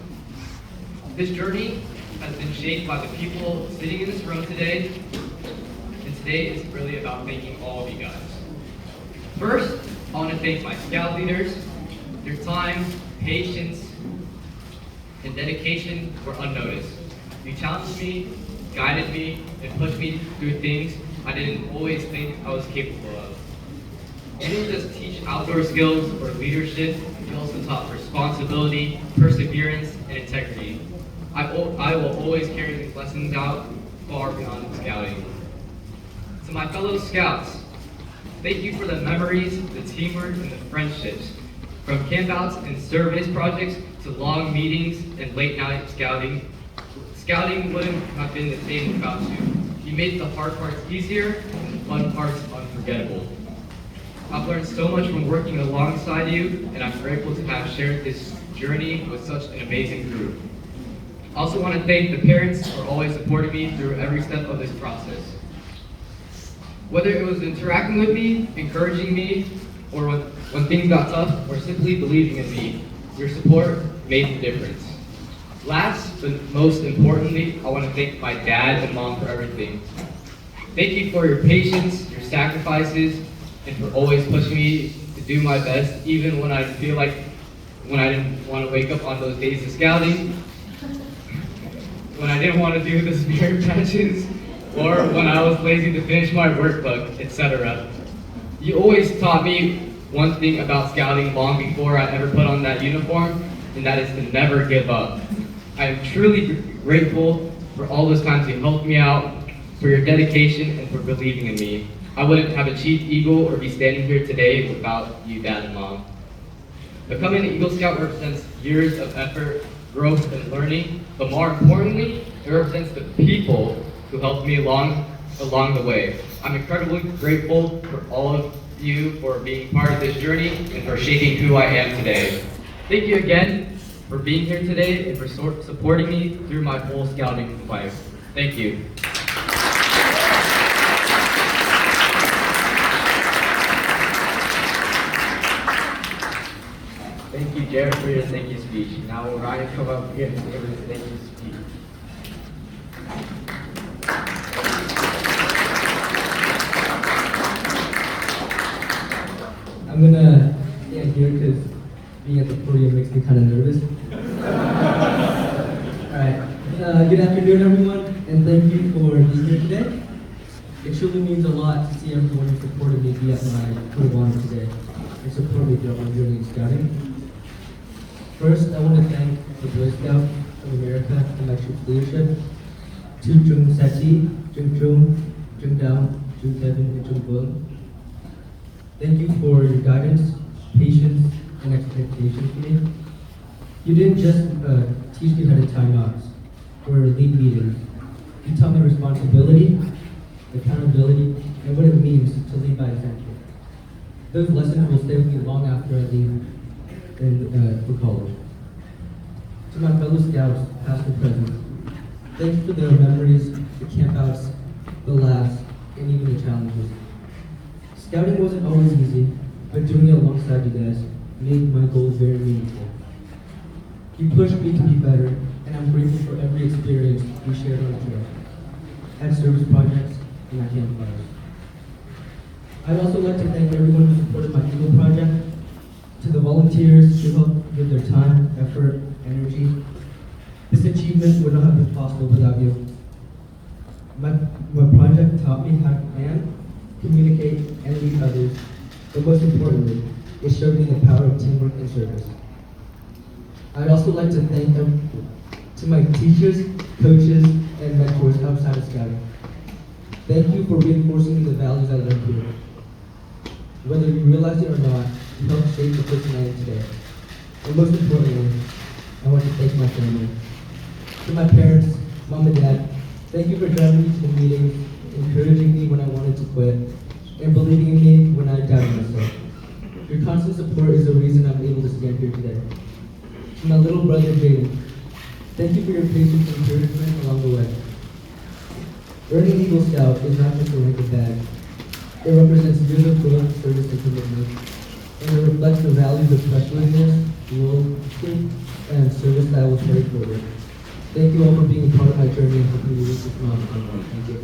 This journey has been shaped by the people sitting in this room today, and today is really about thanking all of you guys. First, I want to thank my scout leaders. Your time, patience, and dedication were unnoticed. You challenged me, guided me, and pushed me through things I didn't always think I was capable of. You didn't just teach outdoor skills or leadership, you also taught responsibility, perseverance, and integrity. I will always carry these lessons out far beyond scouting. To my fellow scouts, thank you for the memories, the teamwork, and the friendships. From campouts and service projects to long meetings and late night scouting, scouting wouldn't have been the same without you. You made the hard parts easier and the fun parts unforgettable. I've learned so much from working alongside you, and I'm grateful to have shared this journey with such an amazing group. I also want to thank the parents for always supporting me through every step of this process. Whether it was interacting with me, encouraging me, or when things got tough, or simply believing in me, your support made the difference. Last, but most importantly, I want to thank my dad and mom for everything. Thank you for your patience, your sacrifices, and for always pushing me to do my best, even when I feel like when I didn't want to wake up on those days of scouting, when I didn't want to do the spirit patches, or when I was lazy to finish my workbook, etc. You always taught me one thing about scouting long before I ever put on that uniform, and that is to never give up. I am truly grateful for all those times you helped me out, for your dedication, and for believing in me. I wouldn't have achieved Eagle or be standing here today without you, Dad and Mom. Becoming an Eagle Scout represents years of effort, growth, and learning, but more importantly, It represents the people who helped me along the way. I'm incredibly grateful for all of you for being part of this journey and for shaping who I am today. Thank you again for being here today and for supporting me through my whole scouting life. Thank you. Thank you, Jarett, for your thank you speech. Now will Ryan come up here and give his thank you speech. I'm gonna stand here because being at the podium makes me kind of nervous. Alright, good afternoon everyone, and thank you for being here today. It truly means a lot to see everyone who supported me be at my Code of Honor today and support me throughout my journey in scouting. First, I want to thank the Boy Scouts of America and my troop's leadership, to Jung Sati, Jung Chung, Jung Dao, Jung Kevin, and Jung Bung. Thank you for your guidance, patience, and expectation for me. You didn't just teach me how to tie knots or lead meetings. You taught me responsibility, accountability, and what it means to lead by example. Those lessons will stay with me long after I leave for college. To my fellow scouts, past and present, thanks for their memories, the campouts, the laughs, and even the challenges. Scouting wasn't always easy, but doing it alongside you guys made my goals very meaningful. You pushed me to be better, and I'm grateful for every experience we shared on the trail, at service projects, and at campfires. I'd also like to thank everyone who supported my Eagle project, to the volunteers who helped with their time, effort, energy. This achievement would not have been possible without you. My project taught me how to plan, communicate, and lead others, but most importantly, it showed me the power of teamwork and service. I'd also like to thank them to my teachers, coaches, and mentors outside of scouting. Thank you for reinforcing the values I learned here. Whether you realize it or not, you helped shape the person I am today. And most importantly, I want to thank my family. To my parents, mom and dad, thank you for driving me to the meetings, encouraging me when I wanted to quit, and believing in me when I doubted myself. Your constant support is the reason I'm able to stand here today. To my little brother, Jaden, thank you for your patience and encouragement along the way. Earning Eagle Scout is not just a rank and badge. It represents years of growth, service, and commitment, and it reflects the values of trustworthiness, loyalty, and service that I will carry forward. Thank you all for being a part of my journey and helping me reach this milestone. Thank you.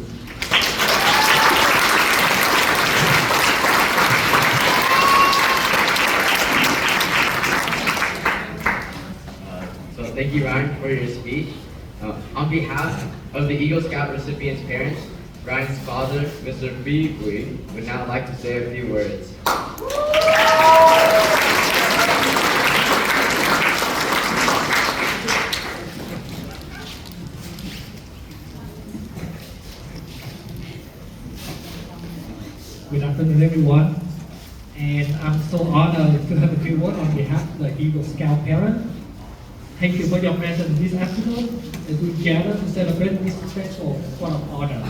So thank you, Ryan, for your speech. On behalf of the Eagle Scout recipient's parents, Ryan's father, Mr. Bigui, would now like to say a few words. Good afternoon, everyone. And I'm so honored to have a few words on behalf of the Eagle Scout parent. Thank you for your presence this afternoon as we gather to celebrate this special Code of Honor.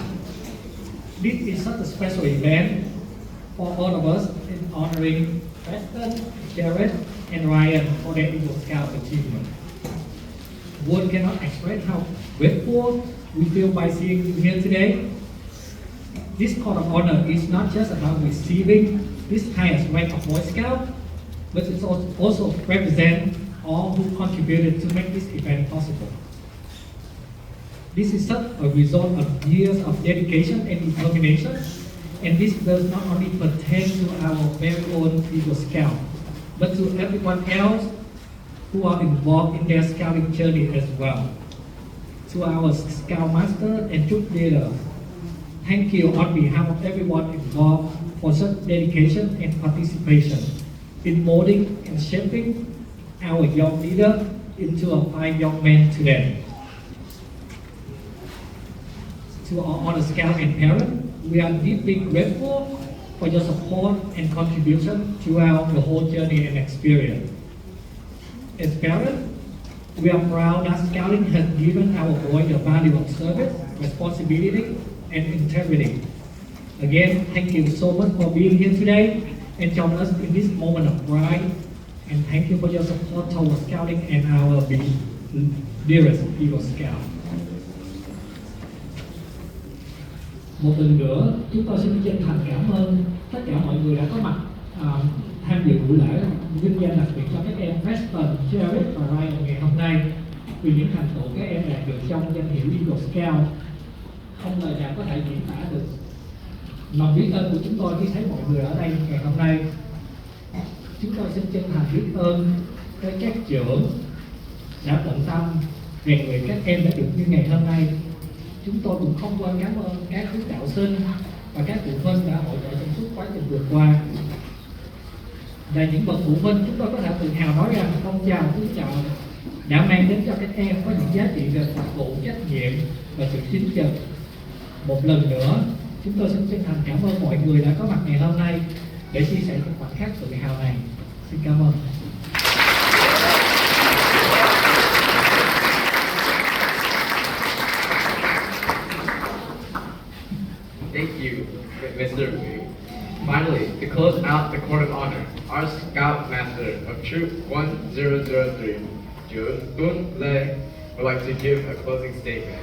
This is such a special event for all of us in honoring Preston, Jarett, and Ryan for their Eagle Scout achievement. Words cannot express how grateful we feel by seeing you here today. This Code of Honor is not just about receiving this highest rank of Boy Scout, but it also represents all who contributed to make this event possible. This is such a result of years of dedication and determination, and this does not only pertain to our very own Eagle Scout, but to everyone else who are involved in their scouting journey as well. To our Scoutmaster and troop leader, thank you on behalf of everyone involved for such dedication and participation in molding and shaping our young leader into a fine young man today. To our honored scout and parents, we are deeply grateful for your support and contribution throughout the whole journey and experience. As parents, We are proud that Scouting has given our boys the value of service, responsibility, and integrity. Again, thank you so much for being here today and joining us in this moment of pride. And thank you for your support towards Scouting and our dearest Eagle Scout. Một lần nữa, chúng tôi xin chân thành cảm ơn tất cả mọi người đã có mặt tham dự buổi lễ vinh danh đặc biệt cho các em Preston, Jarett và Ryan ngày hôm nay vì những thành tựu các em đạt được trong danh hiệu Eagle Scout không lời nào có thể diễn tả được lòng biết ơn của chúng tôi khi thấy mọi người ở đây ngày hôm nay. Chúng tôi xin chân thành biết ơn với các trưởng đã tận tâm rèn luyện các em đã được như ngày hôm nay. Chúng tôi cũng không quên cảm ơn các hướng đạo sinh và các phụ huynh đã hỗ trợ trong suốt quá trình vừa qua. Là những bậc phụ huynh, chúng tôi có thể tự hào nói rằng phong trào cứu trợ đã mang đến cho các em có những giá trị về phục vụ, trách nhiệm và sự chính trực. Một lần nữa, chúng tôi xin chân thành cảm ơn mọi người đã có mặt ngày hôm nay để chia sẻ những khoảnh khắc tự hào này. Xin cảm ơn. Thank you, Mr. Wu. Finally, to close out the Court of Honor, our Scout Master of Troop 1003, Jun Lei, would like to give a closing statement.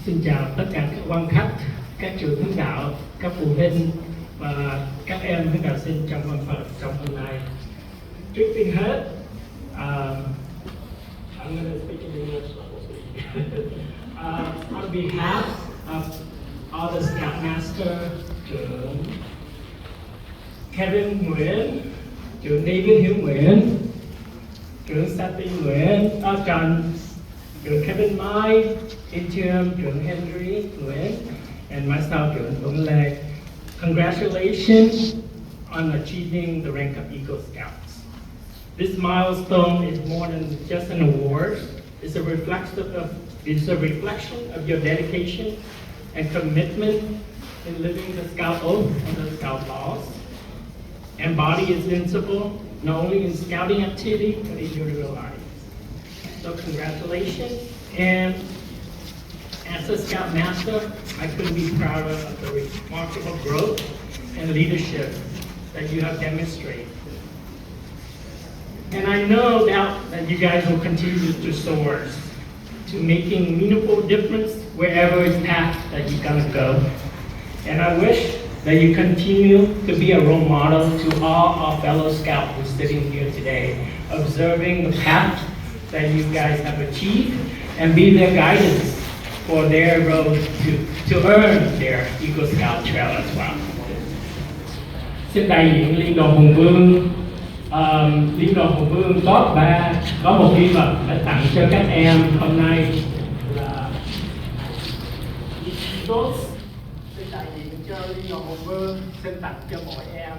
Xin chào tất cả các quan khách, các trưởng hướng đạo, các phụ huynh và các em hướng đạo sinh trong văn phòng trong hôm nay. Trước tiên hết, I'm going to speak in English. On behalf of all the Scoutmaster, trưởng Kevin Nguyễn, trưởng David Hiếu Nguyễn, trưởng Sati Nguyễn, trưởng Kevin Mai, interim trưởng Henry Nguyễn, and myself, trưởng Tuấn Lê. Congratulations on achieving the rank of Eagle Scouts. This milestone is more than just an award. It's a reflection of your dedication and commitment in living the Scout oath and the Scout laws. Embody its principle not only in Scouting activity but in your real life. So congratulations. And as a Scout Master, I couldn't be prouder of the remarkable growth and leadership that you have demonstrated. And I know now that you guys will continue to soar to making meaningful difference wherever it's path that you're gonna go. And I wish that you continue to be a role model to all our fellow Scouts who's sitting here today, observing the path that you guys have achieved and be their guidance for their road to earn their Eagle Scout trail as well. Xin đại diện Liên đoàn Hùng Vương, Liên đoàn Hùng Vương top 3 có một hy vật để tặng cho các em hôm nay là tốt. Xin đại diện cho Liên đoàn Hùng Vương xin tặng cho mọi em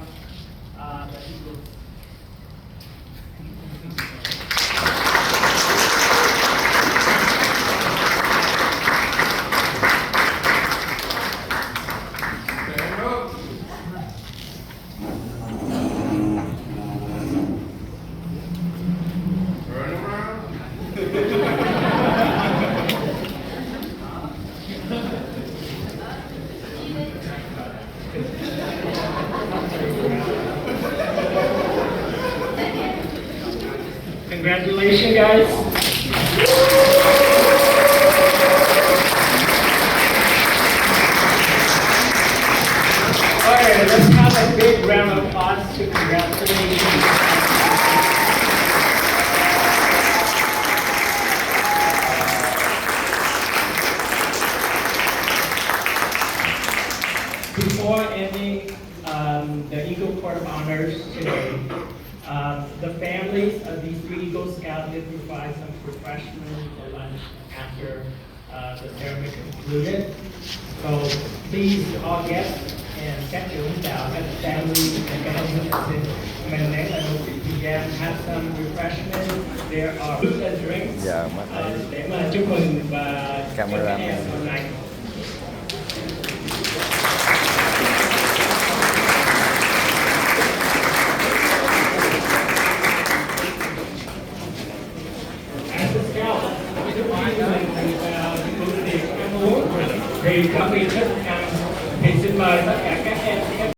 Congratulations, guys. All right, let's have a big round of applause to congratulations. Before ending the Eagle Court of Honors today, the families of these 3 Eagle Scouts did provide some refreshment for lunch after the ceremony concluded. So please, all guests and các trưởng đạo, các family, and các ông học sinh, mình nếu là một thời gian have some refreshment, there are food and drinks để mà chúc mừng và các em hôm nay. be completed